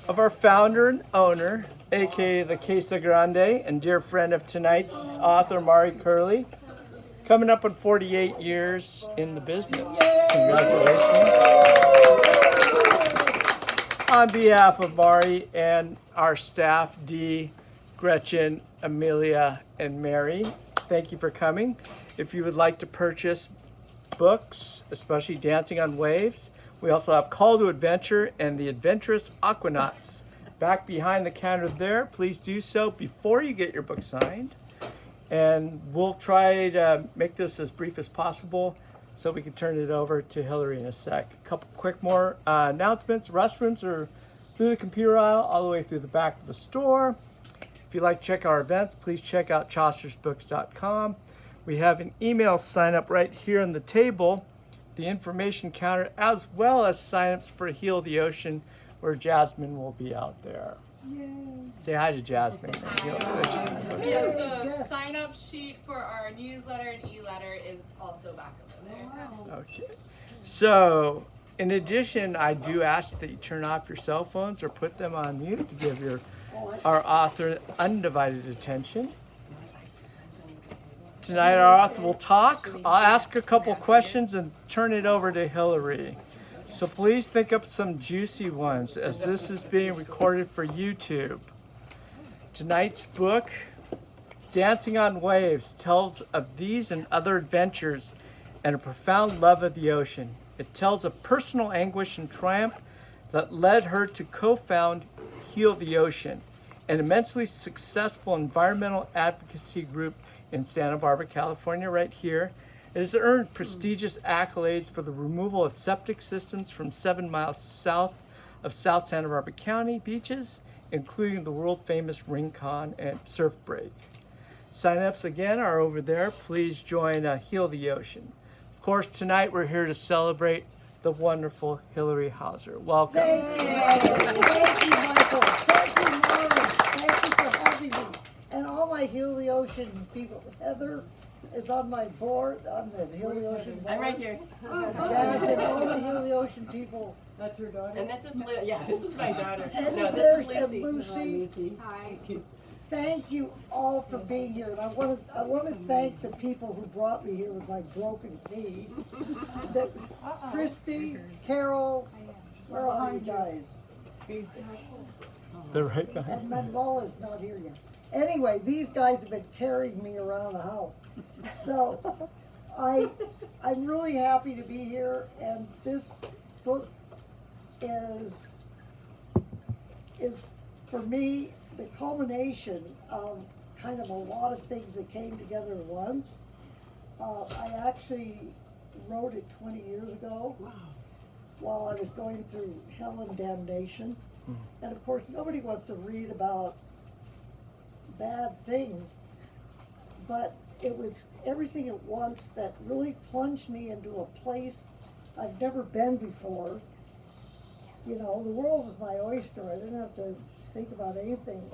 of our founder and owner, aka the Casa Grande, and dear friend of tonight's author, Mari Curley, coming up on 48 years in the business. Congratulations. On behalf of Mari and our staff, Dee, Gretchen, Amelia, and Mary, thank you for coming. If you would like to purchase books, especially Dancing on Waves, we also have Call to Adventure and The Adventurous Aquanauts. Back behind the counter there, please do so before you get your book signed. And we'll try to make this as brief as possible so we can turn it over to Hillary in a sec. A couple quick more announcements. Restrooms are through the computer aisle all the way through the back of the store. If you'd like to check our events, please check out chaucersbooks.com. We have an email sign up right here on the table, the information counter, as well as signups for Heal the Ocean, where Jasmine will be out there. Yay. Say hi to Jasmine. Yes, the sign-up sheet for our newsletter and e-letter is also back over there. Okay. So, in addition, I do ask that you turn off your cell phones or put them on mute to give our author undivided attention. Tonight our author will talk. I'll ask a couple questions and turn it over to Hillary. So please think up some juicy ones as this is being recorded for YouTube. Tonight's book, Dancing on Waves, tells of these and other adventures and a profound love of the ocean. It tells of personal anguish and triumph that led her to co-found Heal the Ocean, an immensely successful environmental advocacy group in Santa Barbara, California, right here. It has earned prestigious accolades for the removal of septic systems from 7 miles south of South Santa Barbara County beaches, including the world-famous Rincon and Surf Break. Sign-ups again are over there. Please join Heal the Ocean. Of course, tonight we're here to celebrate the wonderful Hillary Hauser. Welcome. Thank you, Michael. Thank you, Mara. Thank you for having me. And all my Heal the Ocean people. Heather is on my board. I'm the Heal the Ocean board. I'm right here. Jack and all the Heal the Ocean people. That's her daughter. And this is this is my daughter. And No, this is and Lucy. Lucy. Hi. Thank you all for being here. And I want to thank the people who brought me here with my broken knee. Christy, Carol, where are you guys? They're right behind. And Manuela's not here yet. Anyway, these guys have been carrying me around the house. So I'm really happy to be here, and this book is for me the culmination of kind of a lot of things that came together at once. I actually wrote it 20 years ago while I was going through hell and damnation. And of course, nobody wants to read about bad things, but it was everything at once that really plunged me into a place I've never been before. You know, the world was my oyster. I didn't have to think about anything.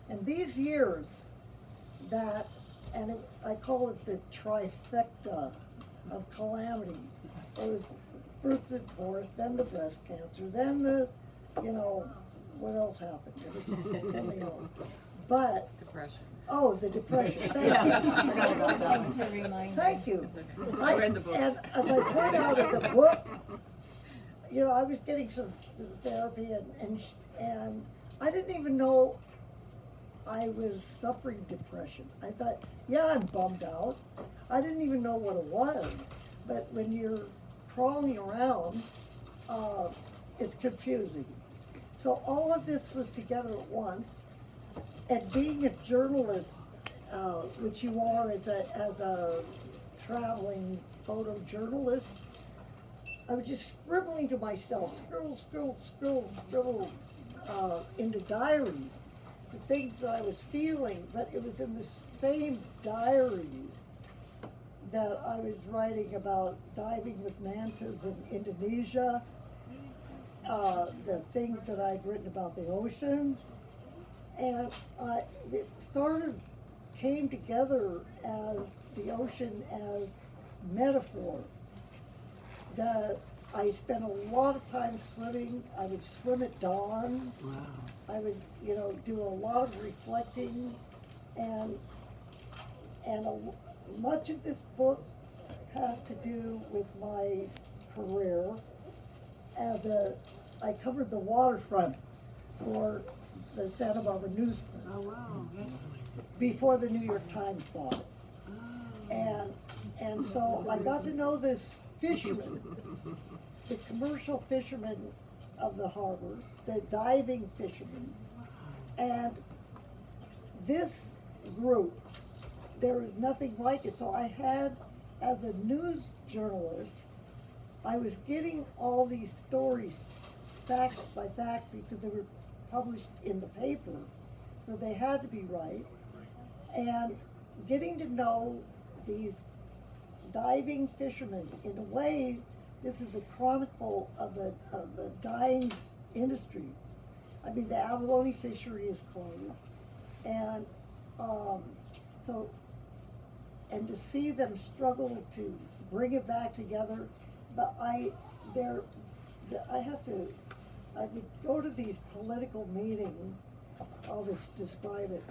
And these years I call it the trifecta of calamity. It was first the divorce, then the breast cancer, then what else happened? There was something else. But Depression. oh, the depression. Thank you. We're in the book. And as I point out in the book, I was getting some therapy, and I didn't even know I was suffering depression. I thought, yeah, I'm bummed out. I didn't even know what it was. But when you're crawling around, it's confusing. So all of this was together at once. And being a journalist, which you are as a traveling photojournalist, I was just scribbling to myself, scribble into diaries, the things that I was feeling, but it was in the same diaries that I was writing about diving with mantas in Indonesia, the things that I'd written about the ocean, and it sort of came together as the ocean as metaphor. I spent a lot of time swimming. I would swim at dawn. Wow. I would, you know, do a lot of reflecting, and much of this book has to do with my career I covered the waterfront for the Santa Barbara newspaper Oh, wow. That's before the New York Times bought it. oh. And so I got to know this fisherman, the commercial fishermen of the harbor, the diving fishermen. And this group, there is nothing like it. So I had, as a news journalist, I was getting all these stories fact by fact because they were published in the paper, so they had to be right. And getting to know these diving fishermen, in a way, this is a chronicle of the dying industry. I mean, the abalone fishery is closed, and and to see them struggle to bring it back together, but I would go to these political meetings. I'll just describe it.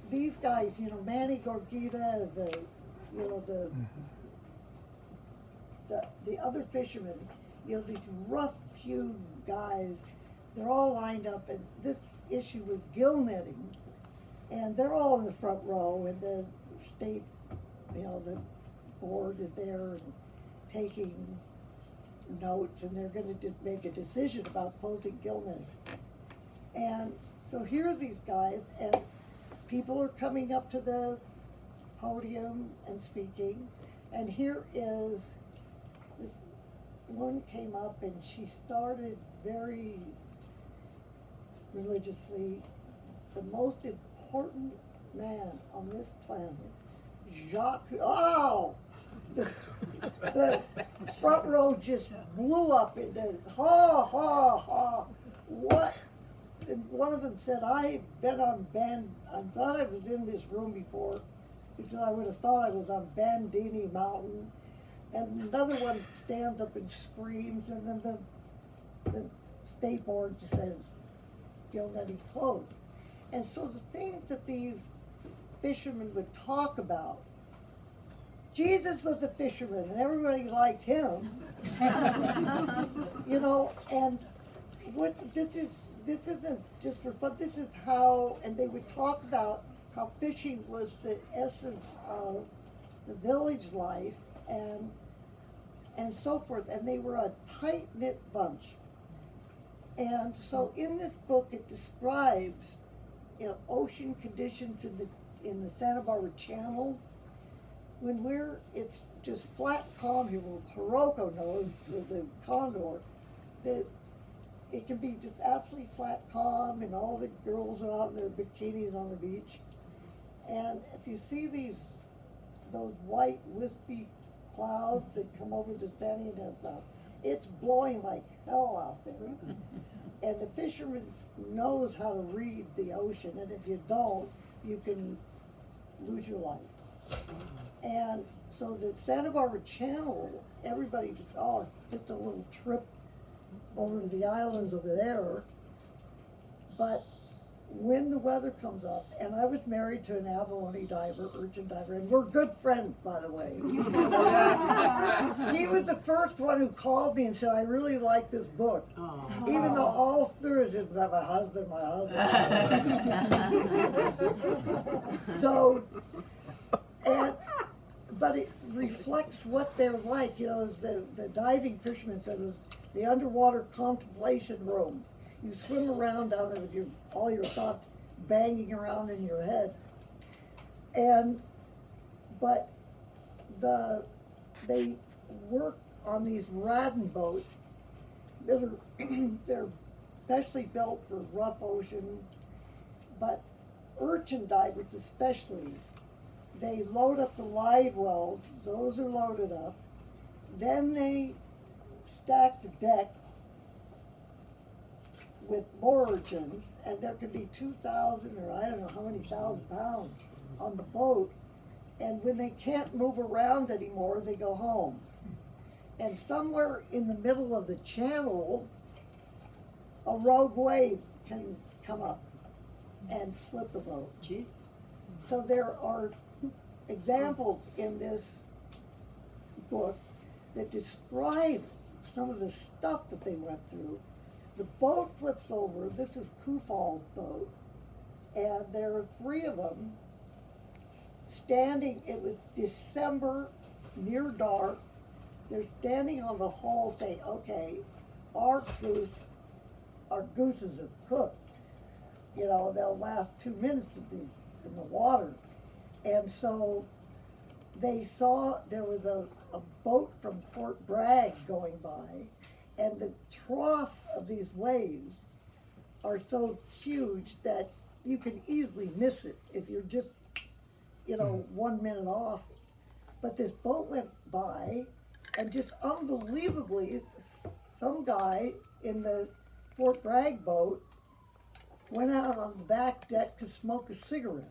These guys, you know, Manny Gorgita, the other fishermen, you know, these rough-hewn guys, they're all lined up, and this issue was gill netting, and they're all in the front row, and the state, you know, the board is there and taking notes, and they're gonna make a decision about closing gill netting. And so here are these guys, and people are coming up to the podium and speaking, and here is this one came up, and she started very religiously, the most important man on this planet, Jacques, the front row just blew up into ha ha ha. What? And one of them said, I thought I was in this room before because I would have thought I was on Bandini Mountain. And another one stands up and screams, and then the state board just says, gill netting closed. And so the things that these fishermen would talk about, Jesus was a fisherman and everybody liked him. You know, and this isn't just for fun, this is how, and they would talk about how fishing was the essence of the village life and so forth, and they were a tight-knit bunch. And so in this book it describes, you know, ocean conditions in the Santa Barbara Channel when it's just flat calm here, well, Hiroko knows, the condor, that it can be just absolutely flat calm, and all the girls are out in their bikinis on the beach. And if you see those white wispy clouds that come over the San Diego, it's blowing like hell out there. And the fisherman knows how to read the ocean, and if you don't, you can lose your life. And so the Santa Barbara Channel, everybody just, it's just a little trip over to the islands over there. But when the weather comes up, and I was married to an abalone diver, urchin diver, and we're good friends, by the way. He was the first one who called me and said, I really like this book. Oh. Even though all through it is my husband. So, but it reflects what they're like, you know, the diving fisherman said it was the underwater contemplation room. You swim around down there with all your thoughts banging around in your head. But they work on these Radden boats that they're specially built for rough ocean, but urchin divers especially, they load up the live wells, those are loaded up, then they stack the deck with more urchins, and there could be 2,000 or I don't know how many thousand pounds on the boat, and when they can't move around anymore, they go home. And somewhere in the middle of the channel, a rogue wave can come up and flip the boat. Jesus. So there are examples in this book that describe some of the stuff that they went through. The boat flips over. This is Kufal's boat, and there are three of them standing. It was December, near dark. They're standing on the hull saying, okay, our gooses are cooked. You know, they'll last 2 minutes in the water. And so they saw there was a boat from Fort Bragg going by, and the trough of these waves are so huge that you can easily miss it if you're just, 1 minute off. But this boat went by, and just unbelievably, some guy in the Fort Bragg boat went out on the back deck to smoke a cigarette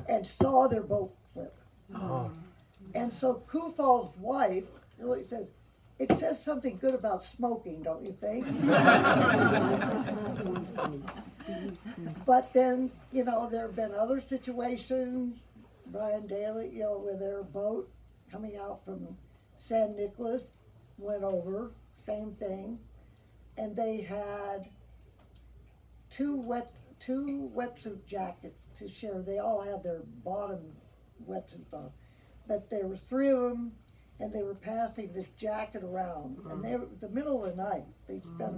and saw their boat flip. Oh. And so Kufal's wife, Hillary, says, it says something good about smoking, don't you think? But then, there have been other situations, Brian Daly, with their boat coming out from San Nicolas, went over, same thing. And they had two wetsuit jackets to share. They all had their bottom wetsuits on. But there were three of them, and they were passing this jacket around. And they were the middle of the night. They spent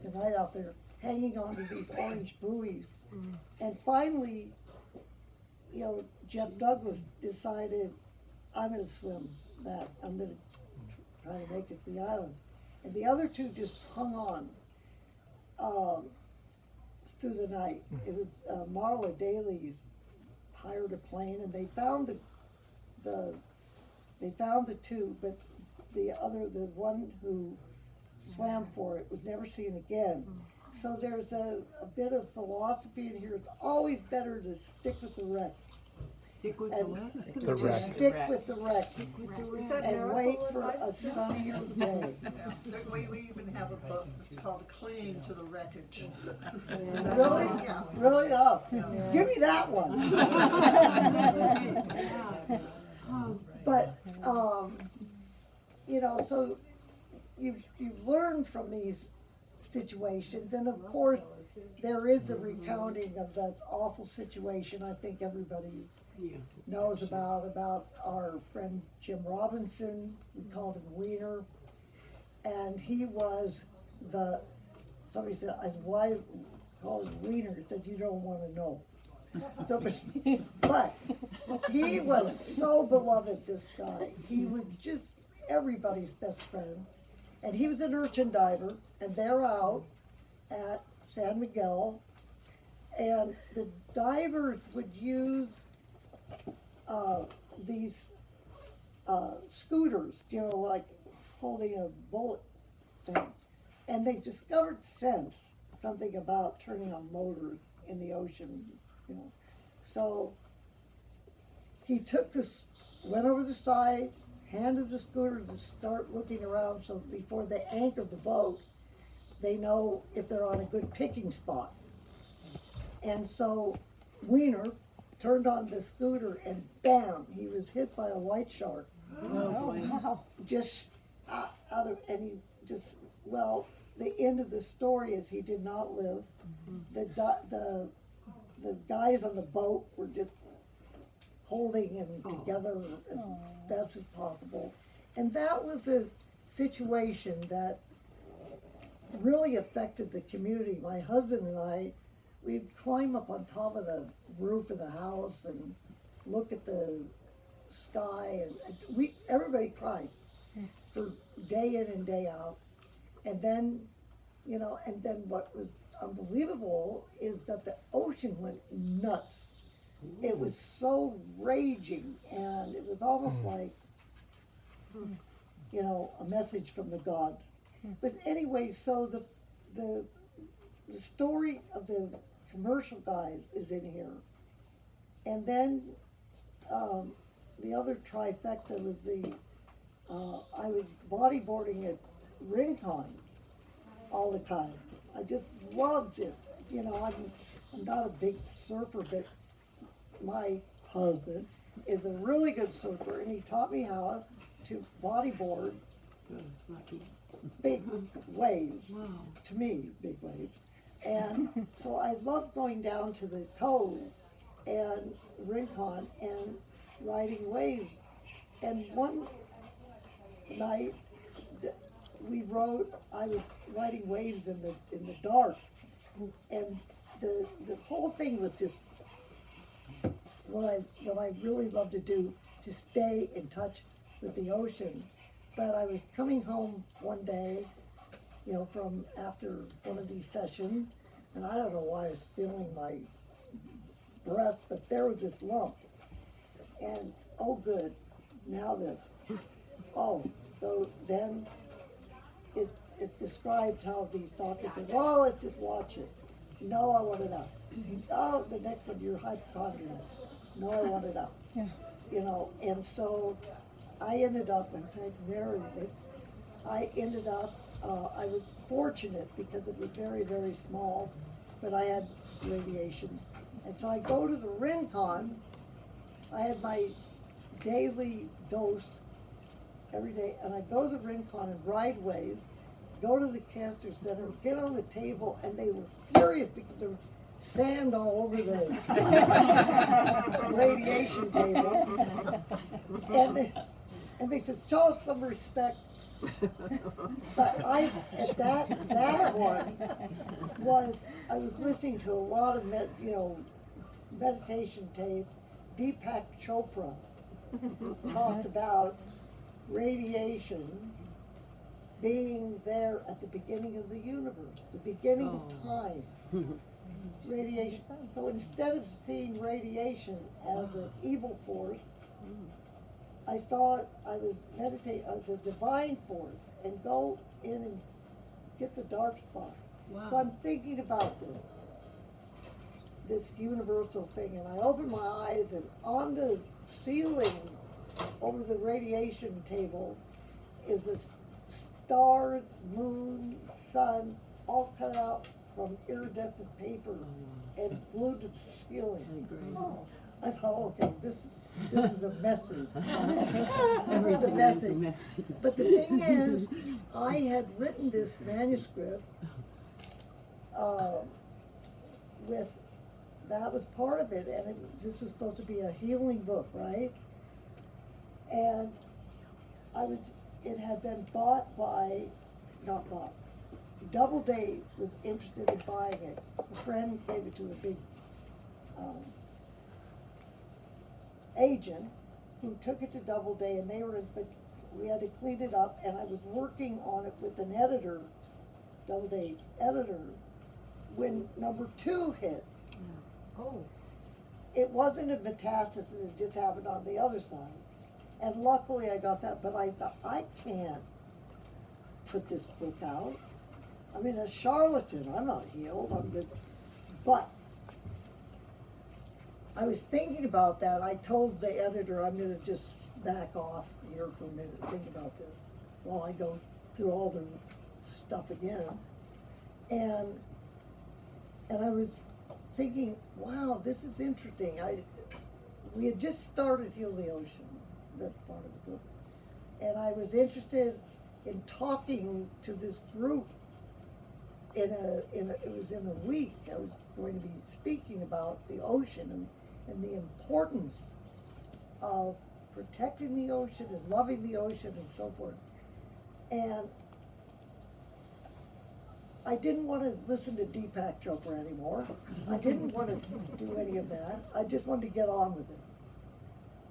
the night out there hanging onto these orange buoys. And finally, Jeff Douglas decided, I'm going to swim that. I'm going to try to make it to the island. And the other two just hung on through the night. It was Marla Daly's hired a plane, and they found the two, but the one who swam for it was never seen again. So there's a bit of philosophy in here. It's always better to stick with the wreck. Stick with And The wreck. stick with the wreck and wait for a sunnier day. We even have a book that's called Clinging to the Wreckage. Really? Yeah. Really? Oh, give me that one. But, so you learn from these situations, and of course, there is a recounting of that awful situation I think everybody knows about our friend Jim Robinson. We called him Wiener, and he was somebody said, why call him Wiener? He said, you don't want to know. So, but he was so beloved, this guy. He was just everybody's best friend. And he was an urchin diver, and they're out at San Miguel, and the divers would use these scooters, like holding a bullet thing. And they discovered something about turning on motors in the ocean, So he went over the side, handed the scooter to start looking around, so before they anchor the boat, they know if they're on a good picking spot. And so Wiener turned on the scooter, and bam, he was hit by a white shark. Wow. The end of the story is he did not live. The guys on the boat were just holding him together as best as possible. And that was a situation that really affected the community. My husband and I, we'd climb up on top of the roof of the house and look at the sky, and everybody cried for day in and day out. And then, what was unbelievable is that the ocean went nuts. It was so raging, and it was almost like, a message from the gods. But anyway, so the story of the commercial guys is in here. And then the other trifecta was the I was bodyboarding at Rincon all the time. I just loved it. You know, I'm not a big surfer, but my husband is a really good surfer, and he taught me how to bodyboard Lucky. big waves. Wow. To me, big waves. And so I loved going down to the cove and Rincon and riding waves. And one night, I was riding waves in the dark, and the whole thing was just what I really love to do, to stay in touch with the ocean. But I was coming home one day, you know, from after one of these sessions, and I don't know why I was feeling my breath, but there was this lump. And, oh good, now this. Oh, so then it describes how the doctor said, oh, let's just watch it. No, I want it out. Oh, the next one, you're hypochondriac. No, I want it out. Yeah. You know, and so I ended up, in fact, I was fortunate because it was very, very small, but I had radiation. And so I go to the Rincon. I had my daily dose every day, and I go to the Rincon and ride waves, go to the cancer center, get on the table, and they were furious because there was sand all over the radiation table. And they said, show us some respect. But that one I was listening to a lot of meditation tapes. Deepak Chopra talked about radiation being there at the beginning of the universe, the beginning of time. Radiation. So instead of seeing radiation as an evil force, I thought I was meditating as a divine force and go in and get the dark spot. Wow. So I'm thinking about this universal thing, and I open my eyes, and on the ceiling over the radiation table is the stars, moon, sun, all cut out from iridescent paper and glued to the ceiling. I thought, okay, this is a message. This is a message. But the thing is, I had written this manuscript that was part of it, and this was supposed to be a healing book, right? And it had been not bought. Doubleday was interested in buying it. A friend gave it to a big agent who took it to Doubleday, and we had to clean it up, and I was working on it with an editor, Doubleday editor, when number 2 hit. Oh. It wasn't a metastasis, it just happened on the other side. And luckily I got that, but I thought, I can't put this book out. I mean, a charlatan, I'm not healed, I'm good. But I was thinking about that. I told the editor, I'm gonna just back off here for a minute, think about this, while I go through all the stuff again. And I was thinking, wow, this is interesting. We had just started Heal the Ocean, that's part of the book. And I was interested in talking to this group it was in a week. I was going to be speaking about the ocean and the importance of protecting the ocean and loving the ocean and so forth. And I didn't want to listen to Deepak Chopra anymore. I didn't want to do any of that. I just wanted to get on with it.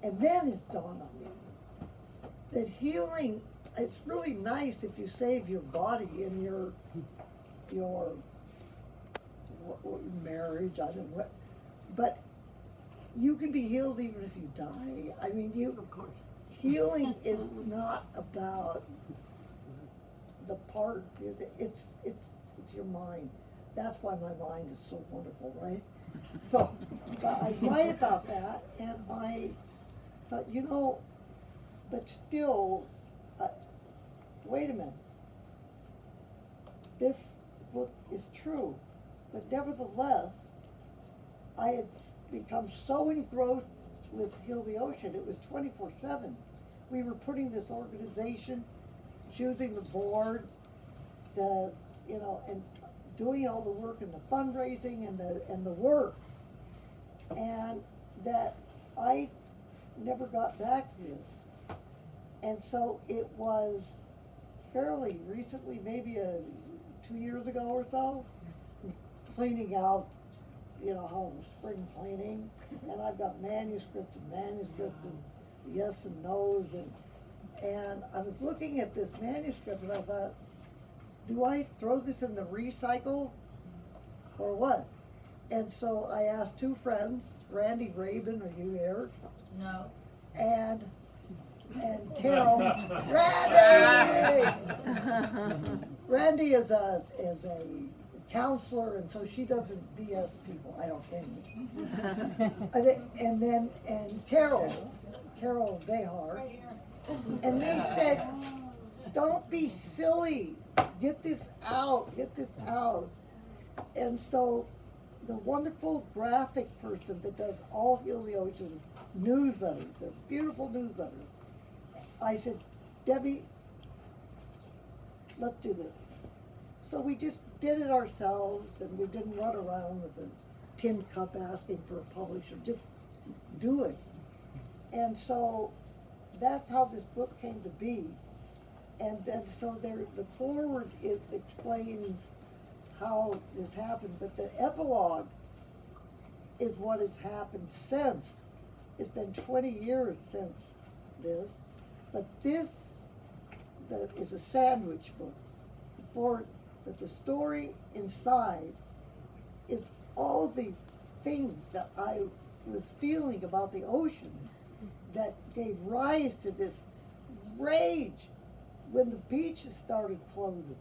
And then it dawned on me that healing, it's really nice if you save your body in your marriage, I don't know what, but you can be healed even if you die. I mean, Of course. healing is not about the part, it's your mind. That's why my mind is so wonderful, right? So, but I write about that, and I thought, but still, wait a minute. This book is true, but nevertheless, I had become so engrossed with Heal the Ocean, it was 24/7. We were putting this organization, choosing the board, and doing all the work and the fundraising and the work. And that I never got back to this. And so it was fairly recently, maybe 2 years ago or so, cleaning out, home, spring cleaning, and I've got manuscripts and yes and no's, and I was looking at this manuscript and I thought, do I throw this in the recycle or what? And so I asked two friends, Randy Rabin, are you here? No. And Carol, Randy! Randy is a counselor, and so she doesn't BS people, I don't think. And Carol Behar, and they said, don't be silly, get this out. And so the wonderful graphic person that does all Heal the Ocean newsletters, they're beautiful newsletters, I said, Debbie, let's do this. So we just did it ourselves, and we didn't run around with a tin cup asking for a publisher, just do it. And so that's how this book came to be. And then so the foreword explains how this happened, but the epilogue is what has happened since. It's been 20 years since this, but this is a sandwich book. But the story inside is all the things that I was feeling about the ocean that gave rise to this rage when the beaches started closing.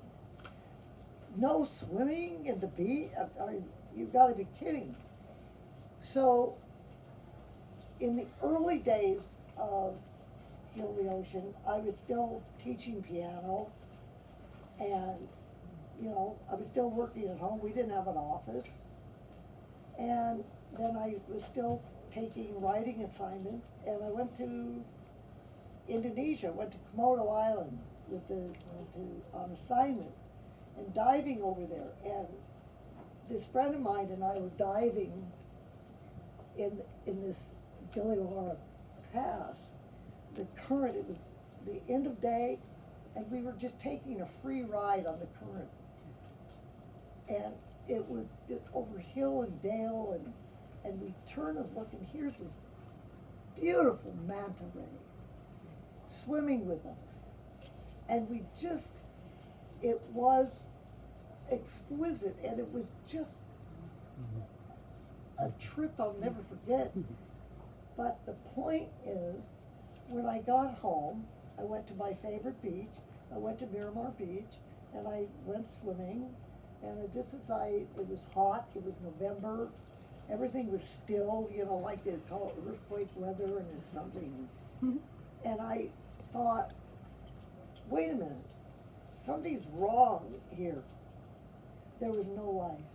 No swimming in the beach? You've got to be kidding. So, in the early days of Heal the Ocean, I was still teaching piano, and I was still working at home. We didn't have an office. And then I was still taking writing assignments, and I went to Indonesia, went to Komodo Island on assignment and diving over there. And this friend of mine and I were diving in this Giliwara Pass. The current, it was the end of day, and we were just taking a free ride on the current. And it was just over hill and dale, and we turn and look, and here's this beautiful manta ray swimming with us. And it was exquisite, and it was just a trip I'll never forget. But the point is, when I got home, I went to my favorite beach. I went to Miramar Beach, and I went swimming. And it was hot, it was November, everything was still, like they call it earthquake weather, and it's something. And I thought, wait a minute, something's wrong here. There was no life.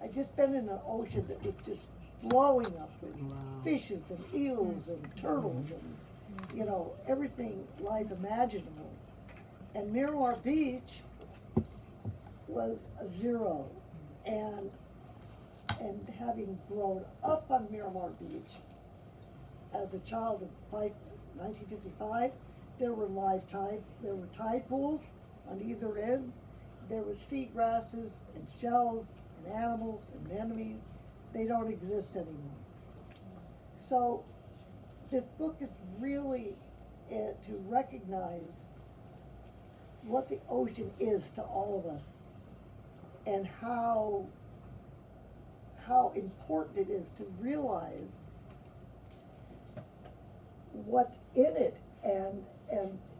I'd just been in an ocean that was just blowing up with fishes and eels and turtles and, everything life imaginable. And Miramar Beach was a zero, and having grown up on Miramar Beach as a child of 1955, there were tide pools on either end. There were seagrasses and shells and animals and anemones. They don't exist anymore. So this book is really to recognize what the ocean is to all of us, and how important it is to realize what's in it, and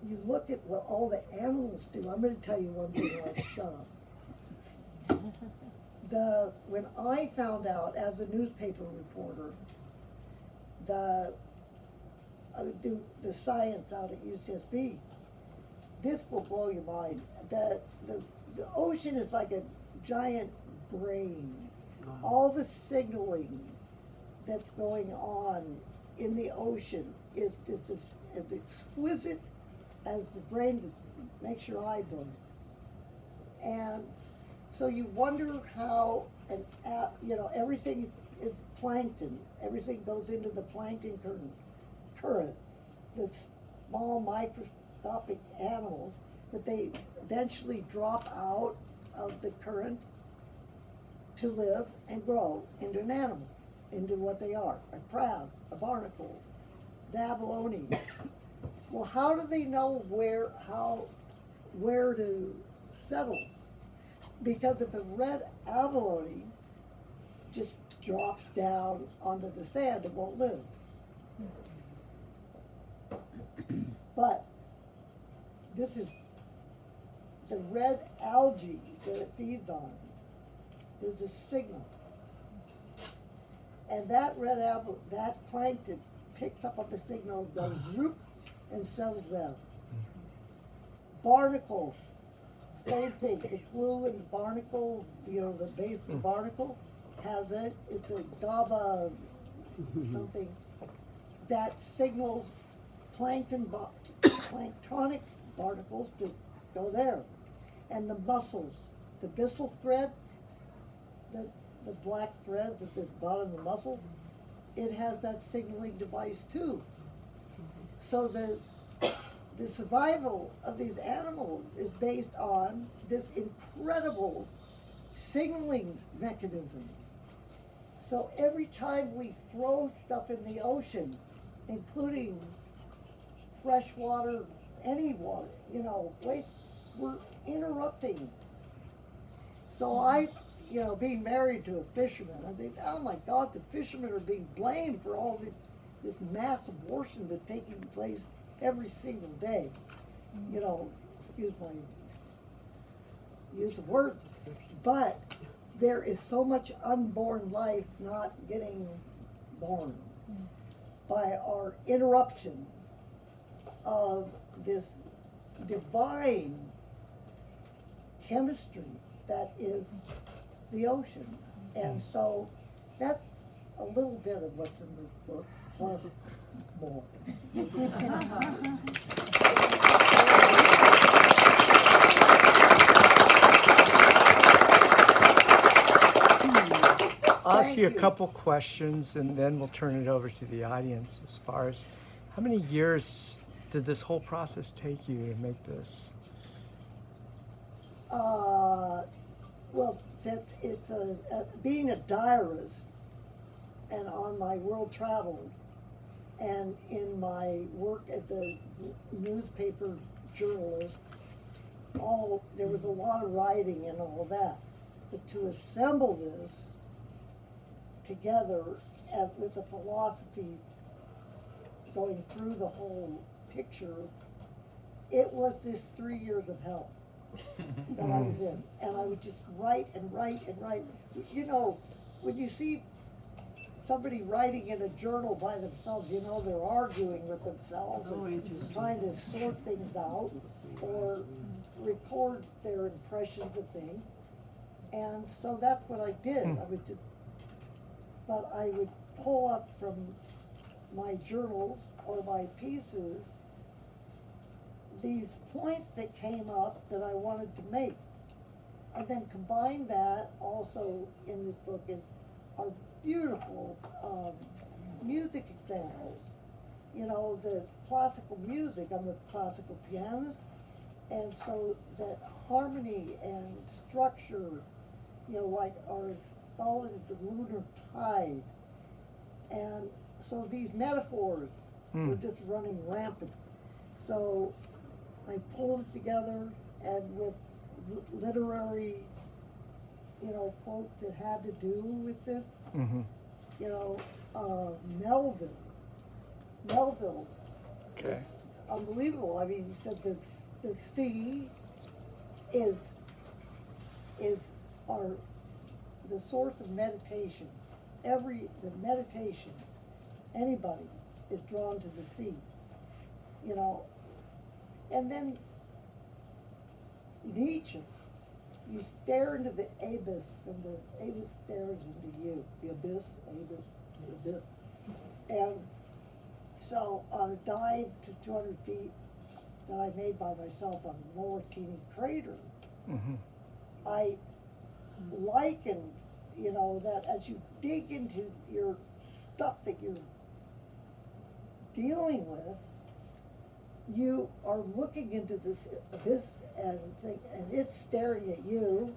you look at what all the animals do. I'm going to tell you one thing, I'll shut up. When I found out as a newspaper reporter, I would do the science out at UCSB, this will blow your mind. The ocean is like a giant brain. All the signaling that's going on in the ocean is just as exquisite as the brain that makes your eye burn. And so you wonder how everything is plankton. Everything goes into the plankton current. The small microscopic animals, but they eventually drop out of the current to live and grow into an animal, into what they are, a crab, a barnacle, the abalone. Well, how do they know where to settle? Because if a red abalone just drops down onto the sand, it won't live. But this is the red algae that it feeds on. There's a signal. And that that plankton picks up on the signal, goes whoop, and settles down. Barnacles, same thing. The glue in the barnacle, the base of the barnacle has it. It's a GABA something that signals planktonic barnacles to go there. And the mussels, the byssal thread, the black threads at the bottom of the mussel, it has that signaling device too. So the survival of these animals is based on this incredible signaling mechanism. So every time we throw stuff in the ocean, including fresh water, any water, we're interrupting. So being married to a fisherman, I think, oh my God, the fishermen are being blamed for all this mass abortion that's taking place every single day. Excuse my use of words, but there is so much unborn life not getting born by our interruption of this divine chemistry that is the ocean. And so that's a little bit of what's in the book, plus more. I'll ask you a Thank you. couple questions and then we'll turn it over to the audience as far as how many years did this whole process take you to make this? Well, it's being a diarist and on my world travel and in my work as a newspaper journalist, there was a lot of writing and all that. But to assemble this together with a philosophy going through the whole picture, it was this 3 years of hell that I was in. And I would just write and write and write. When you see somebody writing in a journal by themselves, they're arguing with themselves and trying to sort things out or record their impressions of things. And so that's what I did. But I would pull up from my journals or my pieces these points that came up that I wanted to make. And then combine that also in this book are beautiful music examples. The classical music, I'm a classical pianist, and so that harmony and structure, like are as solid as the lunar tide. And so these metaphors were just running rampant. So I pulled it together and with literary, quotes that had to do with this. Melville. Okay. It's unbelievable. I mean, he said that the sea is the source of meditation. The meditation, anybody is drawn to the sea, and then Nietzsche. You stare into the abyss, and the abyss stares into you. The abyss, the abyss. And so on a dive to 200 feet that I made by myself on Lower Teeny Crater, I likened, that as you dig into your stuff that you're dealing with, you are looking into this abyss and it's staring at you,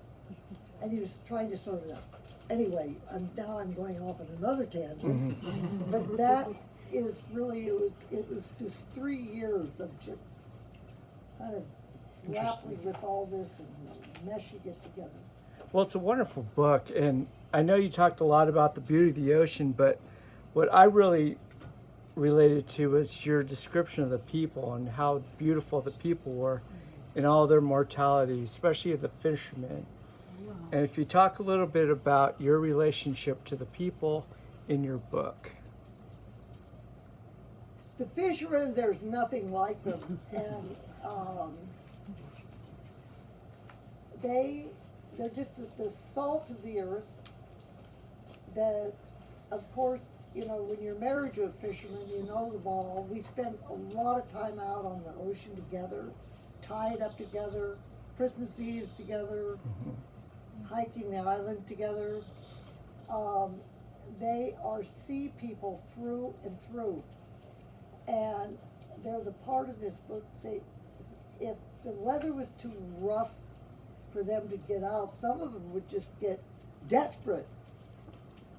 and you're just trying to sort it out. Anyway, now I'm going off on another tangent, but that is really, it was just 3 years of just kind of grappling with all this and meshing it together. Well, it's a wonderful book, and I know you talked a lot about the beauty of the ocean, but what I really related to was your description of the people and how beautiful the people were in all their mortality, especially the fishermen. And if you talk a little bit about your relationship to the people in your book. The fishermen, there's nothing like them, and they're just the salt of the earth. That, of course, when you're married to a fisherman, you know them all. We spent a lot of time out on the ocean together, tied up together, Christmas Eves together, hiking the island together. They are sea people through and through. And there's a part of this book, if the weather was too rough for them to get out, some of them would just get desperate.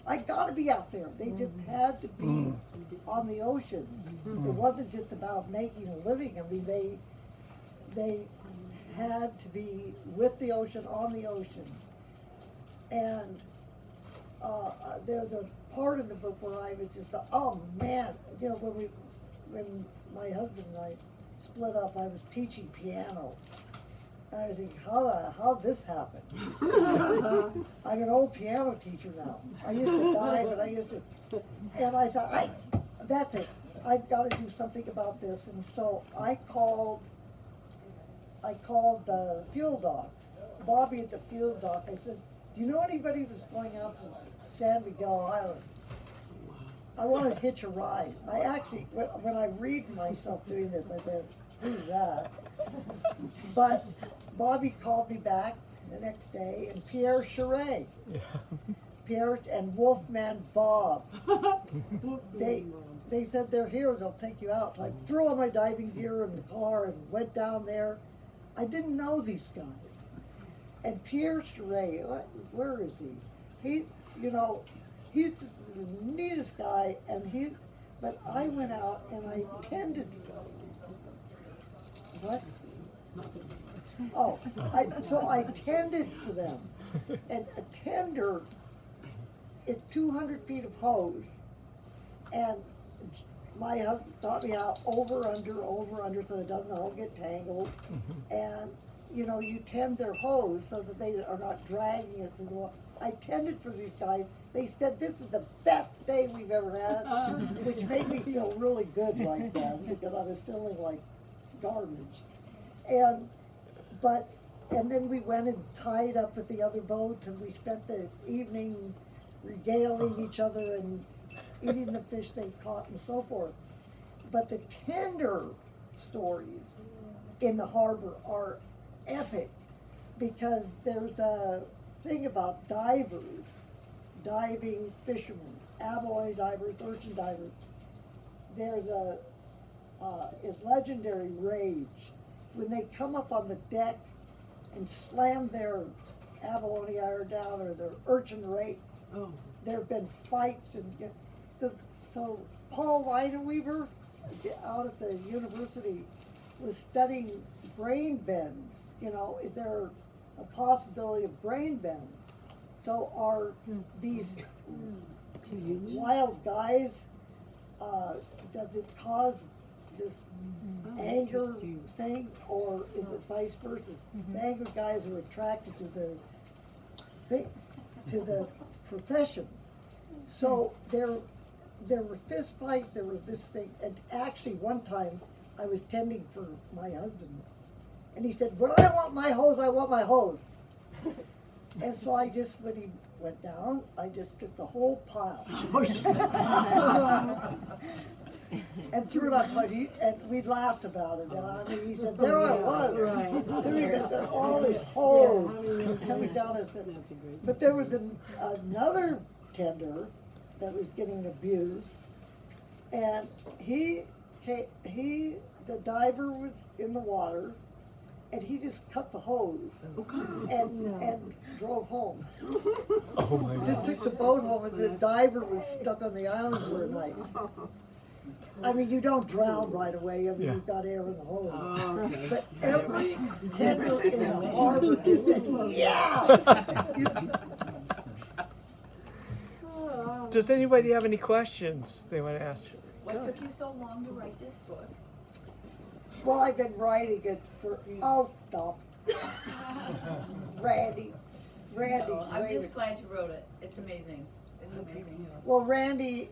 I gotta be out there. They just had to be on the ocean. It wasn't just about making a living. I mean, they had to be with the ocean, on the ocean. And there's a part of the book where I was just, oh man, when my husband and I split up, I was teaching piano. And I was thinking, how'd this happen? I'm an old piano teacher now. I used to dive, and I thought, that's it. I've got to do something about this. And so I called the fuel dock, Bobby at the fuel dock. I said, do you know anybody that's going out to San Miguel Island? I want to hitch a ride. I actually, when I read myself doing this, I said, who's that? But Bobby called me back the next day, and Pierre Charest, Pierre and Wolfman Bob, they said they're here, they'll take you out. So I threw all my diving gear in the car and went down there. I didn't know these guys. And Pierre Charest, where is he? He's the neatest guy, but I went out and I tended. What? Oh, so I tended for them. And a tender is 200 feet of hose, and my husband taught me how over, under, so it doesn't all get tangled. And, you tend their hose so that they are not dragging it through the water. I tended for these guys. They said this is the best day we've ever had, which made me feel really good right then, because I was feeling like garbage. And then we went and tied up with the other boat, and we spent the evening regaling each other and eating the fish they caught and so forth. But the tender stories in the harbor are epic, because there's a thing about divers, diving fishermen, abalone divers, urchin divers. There's a legendary rage when they come up on the deck and slam their abalone iron down or their urchin rake. There have been fights, and so Paul Lineweaver out at the university was studying brain bends. Is there a possibility of brain bends? So are these wild guys, does it cause this anger thing, or is it vice versa? The angry guys are attracted to the profession. So there were fist fights, there was this thing, and actually one time I was tending for my husband, And he said, "Well, I want my hose, I want my hose." And so I just, when he went down, I just took the whole pile. And threw it outside, and we laughed about it, and I mean, he said, "There I was." There he was, all this hose coming down his head. But there was another tender that was getting abused, and the diver was in the water, and he just cut the hose and drove home. Oh my God. Just took the boat home, and the diver was stuck on the island for a night. I mean, you don't drown right away. I mean, Yeah. you've got air in the hole. Oh, okay. But every tender in the harbor just said, "Yeah." Does anybody have any questions they want to ask? What took you so long to write this book? Well, I've been writing it for, oh, stop. Randy. No, I'm Raven. just glad you wrote it. It's amazing. It's amazing. Well, Randy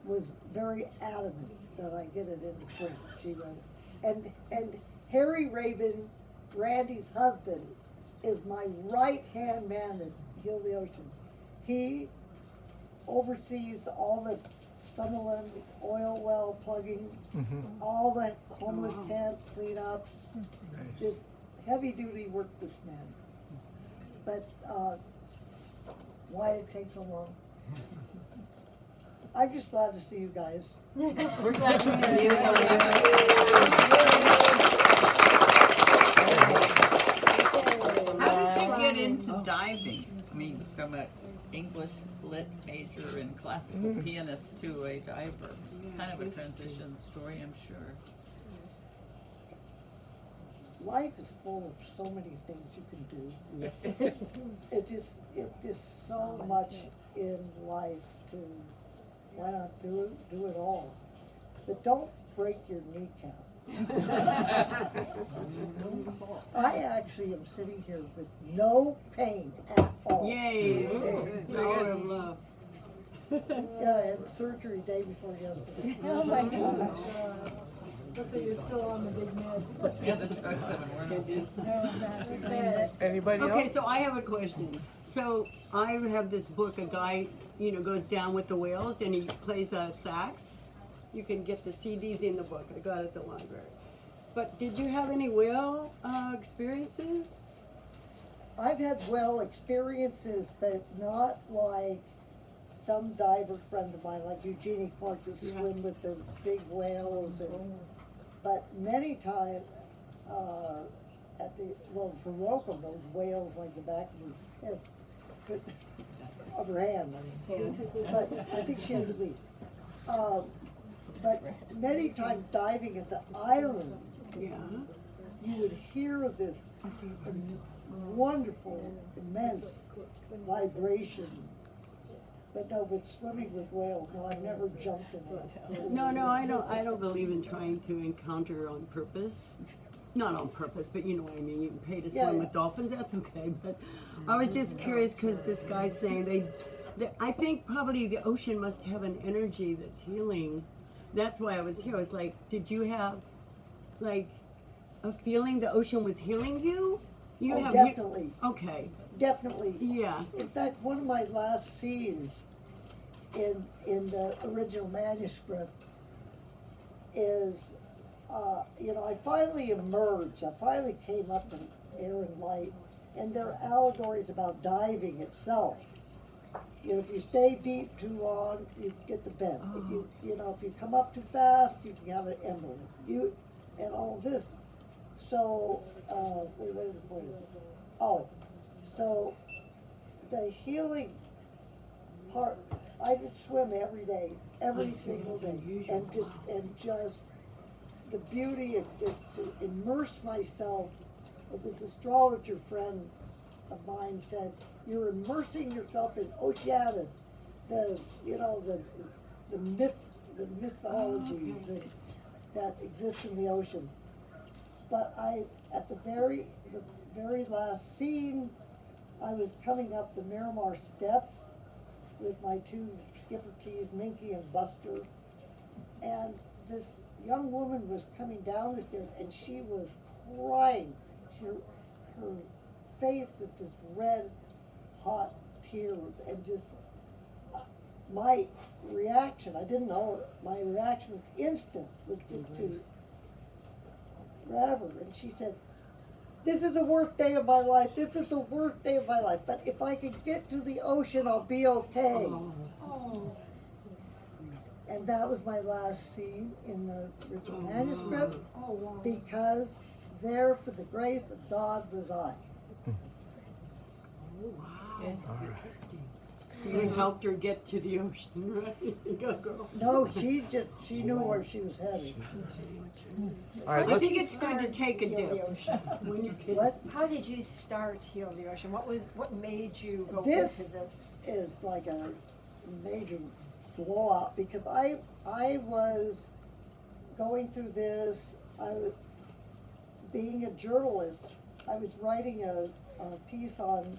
was very adamant that I get it into print. She was, and Harry Raven, Randy's husband, is my right-hand man at Heal the Ocean. He oversees all the Summerlin oil well plugging, all the homeless camp cleanups, Nice. just heavy-duty work, this man. But why did it take so long? I'm just glad to see you guys. We're glad to see you. How did you get into diving? I mean, from an English lit major and classical pianist to a diver. It's kind of a transition story, I'm sure. Life is full of so many things you can do. It's just so much in life to, why not do it all? But don't break your kneecap. I actually am sitting here with no pain at all. Yay, power of love. Yeah, I had surgery day before yesterday. Oh my gosh. So you're still on the big med. Yeah, the drugs haven't worn off. Anybody Okay, else? so I have a question. So I have this book, a guy, goes down with the whales and he plays a sax. You can get the CDs in the book. I got it at the library. But did you have any whale experiences? I've had whale experiences, but not like some diver friend of mine, like Eugenie Clark, to swim with the big whales. But many times, for Rokum, those whales like the back of her head, of her hand, I mean. But I think she had to leave. But many times diving at the island, Yeah. you would hear this wonderful, immense vibration. But no, with swimming with whales, no, I've never jumped in it. No, I don't believe in trying to encounter on purpose. Not on purpose, but you know what I mean. You can pay to swim Yeah, yeah. with dolphins, that's okay. But I was just curious because this guy's saying I think probably the ocean must have an energy that's healing. That's why I was here. I was like, did you have like a feeling the ocean was healing you? You Oh, have definitely. Okay. Definitely. Yeah. In fact, one of my last scenes in the original manuscript is, I finally emerged. I finally came up to air and light, and there are allegories about diving itself. If you stay deep too long, you get the bend. If you come up too fast, you can have an embolism. And all this. So, wait, what is the point of it? Oh, so the healing part, I just swim every day, every single day, and just the beauty is to immerse myself. As this astrologer friend of mine said, you're immersing yourself in Oceania, the mythology that exists in the ocean. But at the very last scene, I was coming up the Miramar steps with my two skipper keys, Minky and Buster, and this young woman was coming down the stairs and she was crying. Her face was just red, hot tears, and just my reaction, I didn't know her, my reaction was instant, was just to grab her. And she said, "This is the worst day of my life. This is the worst day of my life. But if I can get to the ocean, I'll be okay." Oh, And that was my last scene in the original manuscript, oh, wow. because there for the grace of God was I. So you helped her get to the ocean, right? Go, girl. No, she knew where she was headed. All right, I let's, think it's good to take a Heal the dip ocean. when you can. What? How did you start Heal the Ocean? What made you go This into this? is like a major blowout, because I was going through this, being a journalist, I was writing a piece on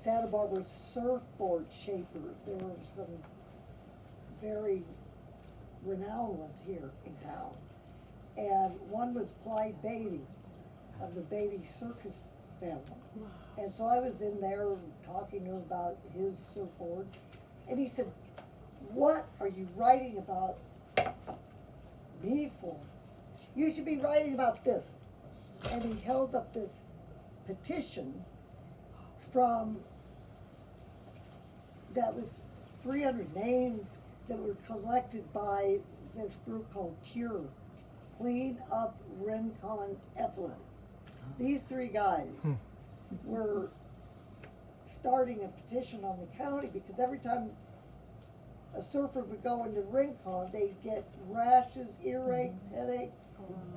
Santa Barbara surfboard shapers. There were some very renowned ones here in town. And one was Clyde Beatty of the Beatty Circus family. And so I was in there talking to him about his surfboard. And he said, "What are you writing about me for? You should be writing about this." And he held up this petition that was 300 names that were collected by this group called CURE, Clean Up Rincon Effluent. These three guys were starting a petition on the county, because every time a surfer would go into Rincon, they'd get rashes, earaches, headaches.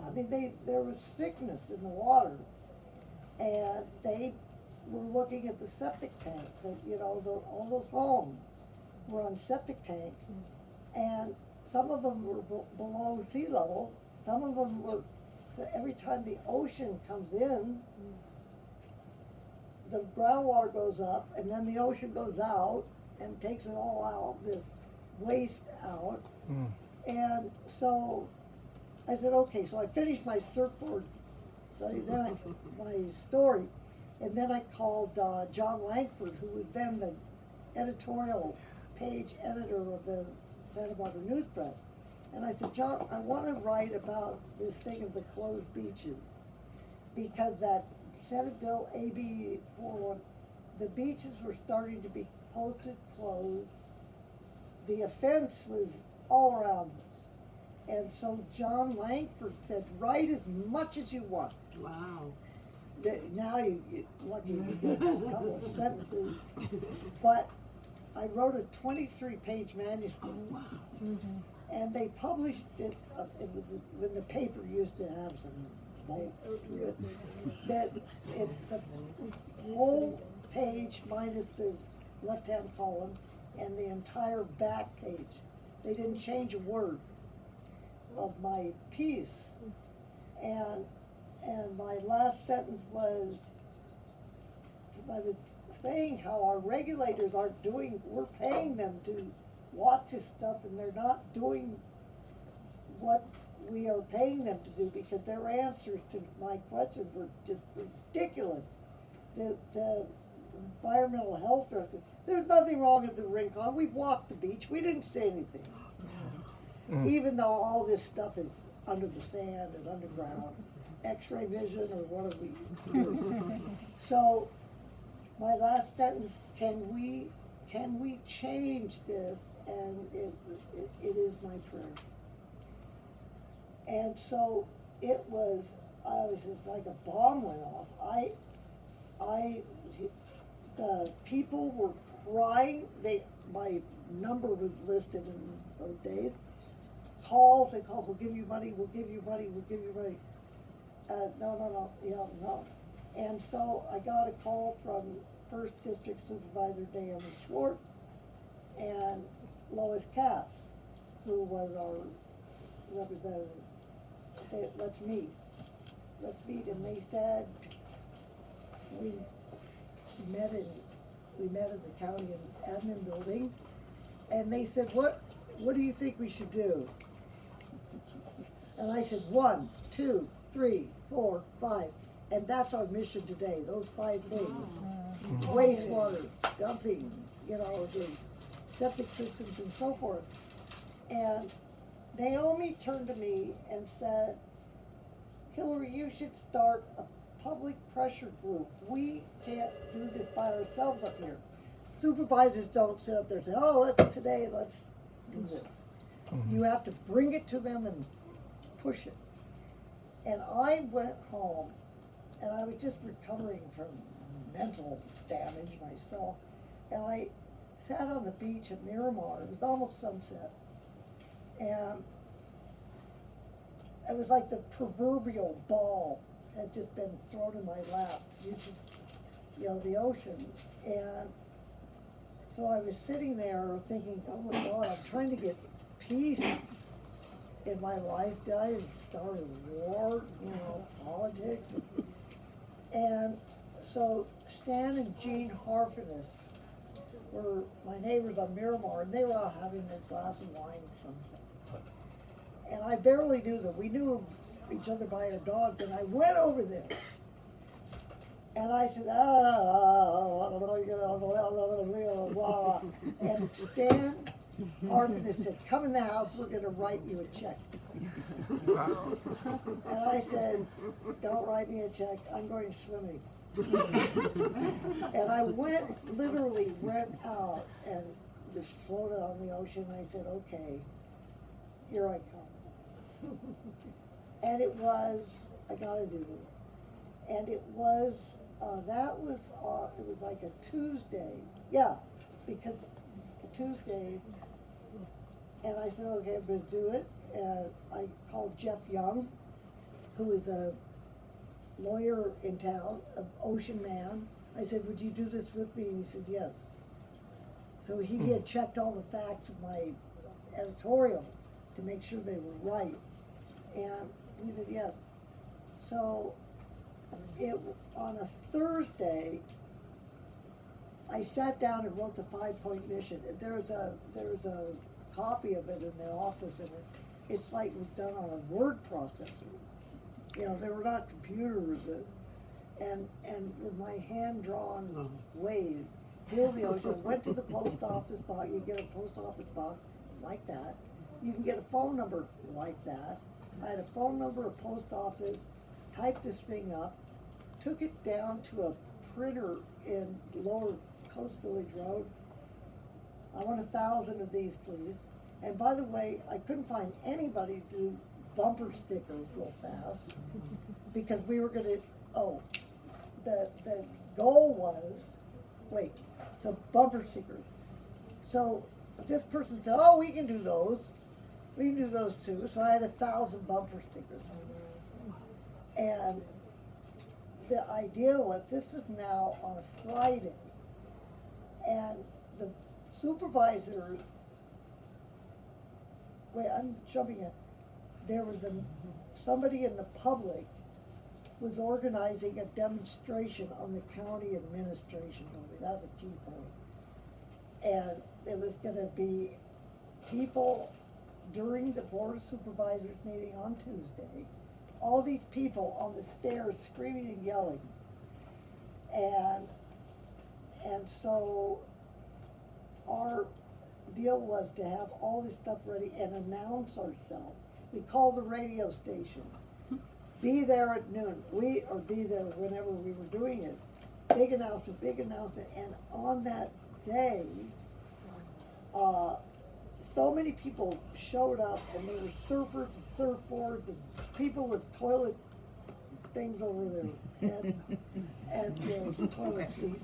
I mean, there was sickness in the water. And they were looking at the septic tanks, that, all those homes were on septic tanks. And some of them were below sea level, some of them were, so every time the ocean comes in, the groundwater goes up, and then the ocean goes out and takes it all out, this waste out. And so I said, okay, so I finished my surfboard study, then my story, and then I called John Langford, who was then the editorial page editor of the Santa Barbara News Press. And I said, "John, I want to write about this thing of the closed beaches, because that Senate Bill AB 41, the beaches were starting to be posted closed. The offense was all around us." And so John Langford said, "Write as much as you want." Wow. Now you get lucky you get a couple of sentences. But I wrote a 23-page manuscript. And they published it, it was when the paper used to have some bolts to it. The whole page minus the left-hand column and the entire back page. They didn't change a word of my piece. And my last sentence was, I was saying how our regulators aren't doing, we're paying them to watch this stuff, and they're not doing what we are paying them to do, because their answers to my questions were just ridiculous. The environmental health record, there's nothing wrong with the Rincon, we've walked the beach, we didn't say anything. Even though all this stuff is under the sand and underground, X-ray vision, or what do we do? So, my last sentence, can we change this? And it is my prayer. And so it was, I was just like a bomb went off. The people were crying. My number was listed in those days. Calls, we'll give you money, we'll give you money, we'll give you money. No. And so I got a call from First District Supervisor Naomi Schwartz and Lois Katz, who was our representative. Let's meet, and they said, we met at the county admin building, and they said, what do you think we should do? And I said, 1, 2, 3, 4, 5. And that's our mission today, those 5 things. Wastewater, dumping, you know, the septic systems and so forth. And Naomi turned to me and said, Hillary, you should start a public pressure group. We can't do this by ourselves up here. Supervisors don't sit up there and say, oh, let's do this. You have to bring it to them and push it. And I went home, and I was just recovering from mental damage myself, and I sat on the beach at Miramar. It was almost sunset, and it was like the proverbial ball had just been thrown in my lap, the ocean. And so I was sitting there thinking, oh my God, I'm trying to get peace in my life. Did I start a war, politics? And so Stan and Jean Harfiness were my neighbors on Miramar, and they were out having a glass of wine at sunset. And I barely knew them. We knew each other by our dogs, and I went over there. And I said, and Stan Harfiness said, come in the house, we're gonna write you a check. And I said, don't write me a check, I'm going swimming. And I literally went out and just floated on the ocean, and I said, okay, here I come. And it was, I gotta do this. And it was, it was like a Tuesday, because a Tuesday, and I said, okay, I'm gonna do it. And I called Jeff Young, who is a lawyer in town, an ocean man. I said, would you do this with me? And he said, yes. So he had checked all the facts of my editorial to make sure they were right. And he said, yes. So on a Thursday, I sat down and wrote the 5-point mission. There's a copy of it in the office, and it's like it was done on a word processor. They were not computers. And with my hand-drawn wave, heal the ocean, went to the post office box. You get a post office box like that. You can get a phone number like that. I had a phone number, a post office, typed this thing up, took it down to a printer in Lower Coast Village Road. I want 1,000 of these, please. And by the way, I couldn't find anybody to do bumper stickers real fast, because we were gonna, the goal was, so bumper stickers. So this person said, oh, we can do those. We can do those too. So I had 1,000 bumper stickers. And the idea was, this was now on a Friday, and the supervisors, I'm jumping in. There was somebody in the public was organizing a demonstration on the county administration building. That was a key point. And it was gonna be people during the Board of Supervisors meeting on Tuesday, all these people on the stairs screaming and yelling. And so our deal was to have all this stuff ready and announce ourselves. We called the radio station, be there at noon, or be there whenever we were doing it. Big announcement, and on that day, so many people showed up, and there were surfers and surfboards and people with toilet things over their head, and there was toilet seats.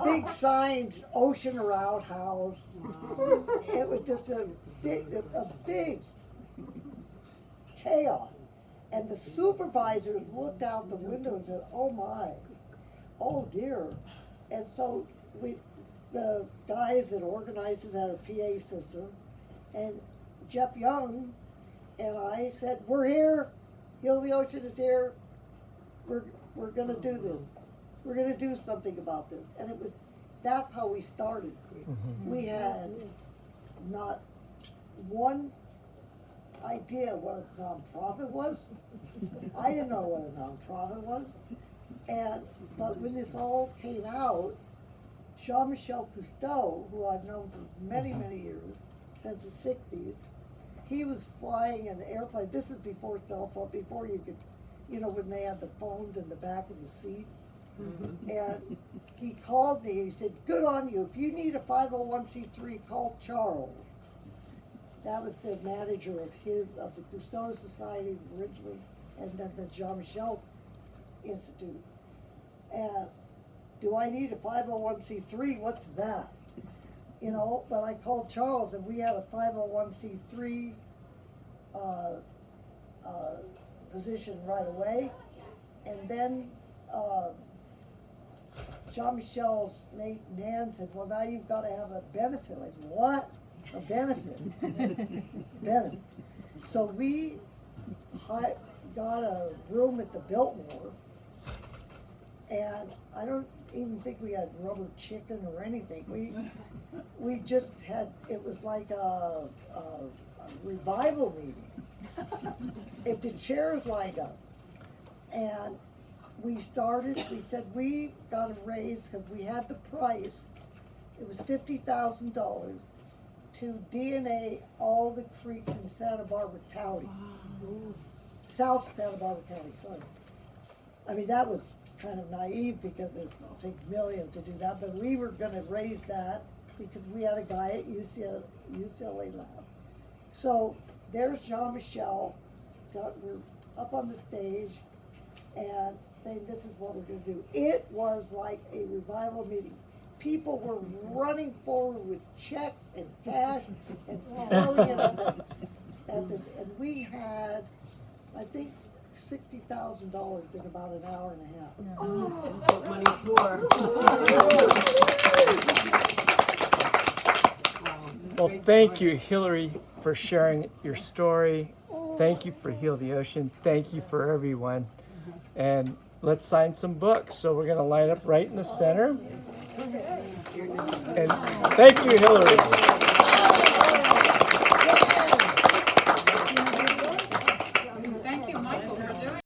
Big signs, ocean or outhouse. It was just a big chaos. And the supervisors looked out the window and said, oh my, oh dear. And so the guys that organized it had a PA system, and Jeff Young and I said, we're here, Heal the Ocean is here, we're gonna do this. We're gonna do something about this. And that's how we started. We had not one idea what a nonprofit was. I didn't know what a nonprofit was. But when this all came out, Jean-Michel Cousteau, who I've known for many, many years, since the 60s, he was flying an airplane. This is before cell phone, before you could, when they had the phones in the back of the seats. And he called me and he said, good on you. If you need a 501c3, call Charles. That was the manager of the Cousteau Society originally, and then the Jean-Michel Institute. And do I need a 501c3? What's that? But I called Charles and we had a 501c3 position right away. And then Jean-Michel's mate Nan said, well, now you've got to have a benefit. I said, what? A benefit? Benefit. So we got a room at the Biltmore, and I don't even think we had rubber chicken or anything. We just had, it was like a revival meeting. If the chairs lined up. And we said we got a raise because we had the price. It was $50,000 to DNA all the creeks in Santa Barbara County. South Santa Barbara County, sorry. I mean, that was kind of naive because it takes millions to do that, but we were gonna raise that because we had a guy at UCLA lab. So there's Jean-Michel, we're up on the stage and saying this is what we're gonna do. It was like a revival meeting. People were running forward with checks and cash and throwing it and we had, I think, $60,000 in about an hour and a half. That's what money's for. Well, thank you, Hillary, for sharing your story. Thank you for Heal the Ocean. Thank you for everyone. And let's sign some books. So we're going to line up right in the center. And thank you, Hillary.